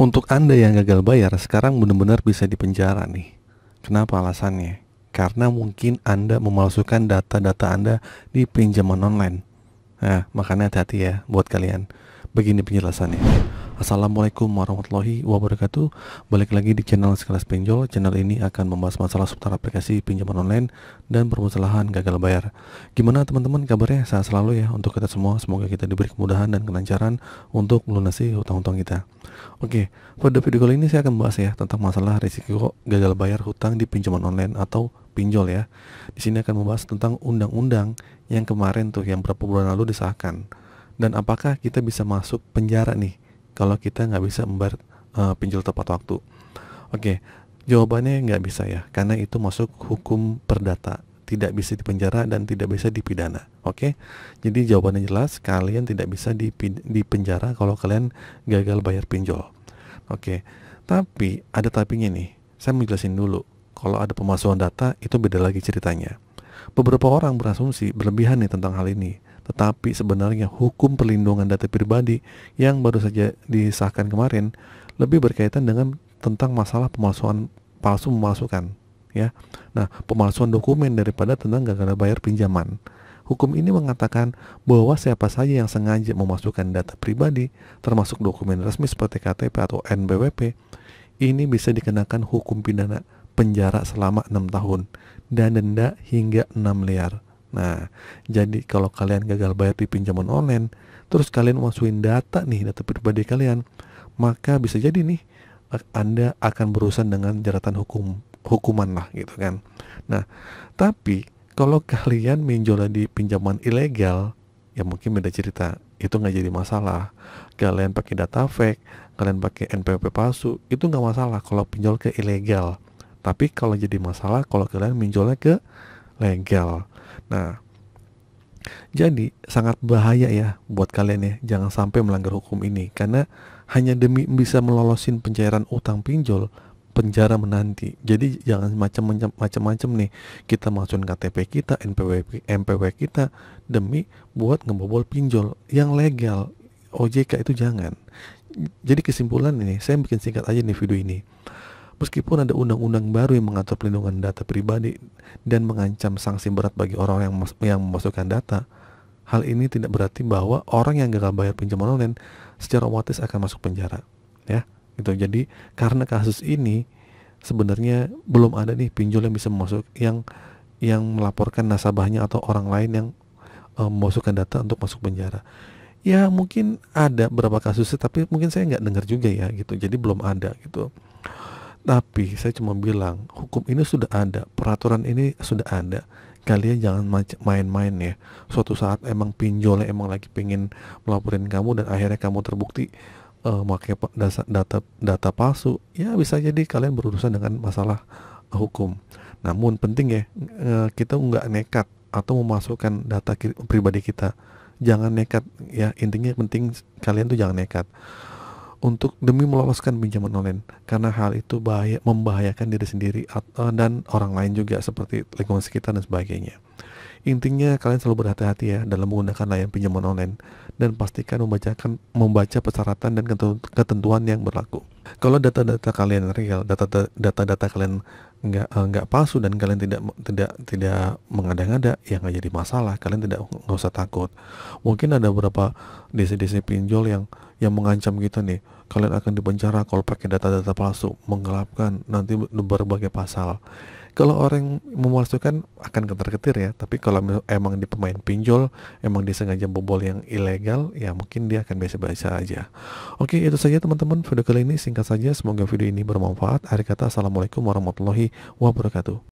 Untuk Anda yang gagal bayar, sekarang benar-benar bisa dipenjara nih. Kenapa alasannya? Karena mungkin Anda memalsukan data-data Anda di pinjaman online. Nah, makanya hati-hati ya buat kalian. Begini penjelasannya. Assalamualaikum warahmatullahi wabarakatuh. Balik lagi di channel Sekelas Pinjol. Channel ini akan membahas masalah seputar aplikasi pinjaman online dan permasalahan gagal bayar. Gimana teman-teman kabarnya? Sehat selalu ya untuk kita semua. Semoga kita diberi kemudahan dan kelancaran untuk melunasi hutang-hutang kita. Oke, pada video kali ini saya akan bahas ya tentang masalah risiko gagal bayar hutang di pinjaman online atau pinjol ya. Di sini akan membahas tentang undang-undang yang kemarin tuh yang beberapa bulan lalu disahkan. Dan apakah kita bisa masuk penjara nih kalau kita nggak bisa membayar pinjol tepat waktu? Oke, jawabannya nggak bisa ya, karena itu masuk hukum perdata, tidak bisa dipenjara dan tidak bisa dipidana. Oke, jadi jawabannya jelas, kalian tidak bisa dipenjara kalau kalian gagal bayar pinjol. Oke, tapi ada tapinya nih. Saya mau jelasin dulu. Kalau ada pemalsuan data itu beda lagi ceritanya. Beberapa orang berasumsi berlebihan nih tentang hal ini. Tetapi sebenarnya hukum perlindungan data pribadi yang baru saja disahkan kemarin lebih berkaitan dengan tentang masalah pemalsuan palsu memalsukan ya. Nah, pemalsuan dokumen daripada tentang gagal bayar pinjaman. Hukum ini mengatakan bahwa siapa saja yang sengaja memasukkan data pribadi termasuk dokumen resmi seperti KTP atau NPWP ini bisa dikenakan hukum pidana penjara selama 6 tahun dan denda hingga 6 miliar. Nah, jadi kalau kalian gagal bayar di pinjaman online, terus kalian masukin data pribadi kalian, maka bisa jadi nih Anda akan berurusan dengan jeratan hukuman lah gitu kan. Nah, tapi kalau kalian minjolnya di pinjaman ilegal, ya mungkin beda cerita. Itu nggak jadi masalah. Kalian pakai data fake, kalian pakai NPWP palsu, itu nggak masalah kalau pinjol ke ilegal. Tapi kalau jadi masalah kalau kalian minjolnya ke legal. Nah, jadi sangat bahaya ya buat kalian ya, jangan sampai melanggar hukum ini karena hanya demi bisa melolosin pencairan utang pinjol, penjara menanti. Jadi jangan macam-macam nih kita masukin KTP kita, NPWP kita demi buat ngebobol pinjol yang legal. OJK itu jangan. Jadi kesimpulan ini, saya bikin singkat aja nih video ini. Meskipun ada undang-undang baru yang mengatur perlindungan data pribadi dan mengancam sanksi berat bagi orang yang memasukkan data, hal ini tidak berarti bahwa orang yang gagal bayar pinjaman online secara otomatis akan masuk penjara. Ya, gitu. Jadi karena kasus ini sebenarnya belum ada nih pinjol yang bisa masuk yang melaporkan nasabahnya atau orang lain yang memasukkan data untuk masuk penjara. Ya mungkin ada beberapa kasusnya, tapi mungkin saya nggak dengar juga ya gitu. Jadi belum ada gitu. Tapi saya cuma bilang hukum ini sudah ada, peraturan ini sudah ada. Kalian jangan main-main ya. Suatu saat emang pinjolnya emang lagi pengen melaporin kamu dan akhirnya kamu terbukti pakai data palsu, ya bisa jadi kalian berurusan dengan masalah hukum. Namun penting ya, kita nggak nekat atau memasukkan data pribadi kita. Jangan nekat ya, intinya penting kalian tuh jangan nekat untuk demi meloloskan pinjaman online, karena hal itu membahayakan diri sendiri dan orang lain juga seperti lingkungan sekitar dan sebagainya. Intinya kalian selalu berhati-hati ya dalam menggunakan layanan pinjaman online dan pastikan membaca persyaratan dan ketentuan yang berlaku. Kalau data-data kalian real, data-data kalian nggak palsu dan kalian tidak mengada-ngada, ya nggak jadi masalah. Kalian nggak usah takut. Mungkin ada beberapa desa-desa pinjol yang mengancam kita nih, kalian akan dipenjara kalau pakai data-data palsu, menggelapkan nanti berbagai pasal. Kalau orang memalsukan akan ketar-ketir ya, tapi kalau emang di pemain pinjol, emang dia sengaja bobol yang ilegal, ya mungkin dia akan biasa-biasa aja. Oke, itu saja teman-teman video kali ini, singkat saja, semoga video ini bermanfaat. Akhir kata, assalamualaikum warahmatullahi wabarakatuh.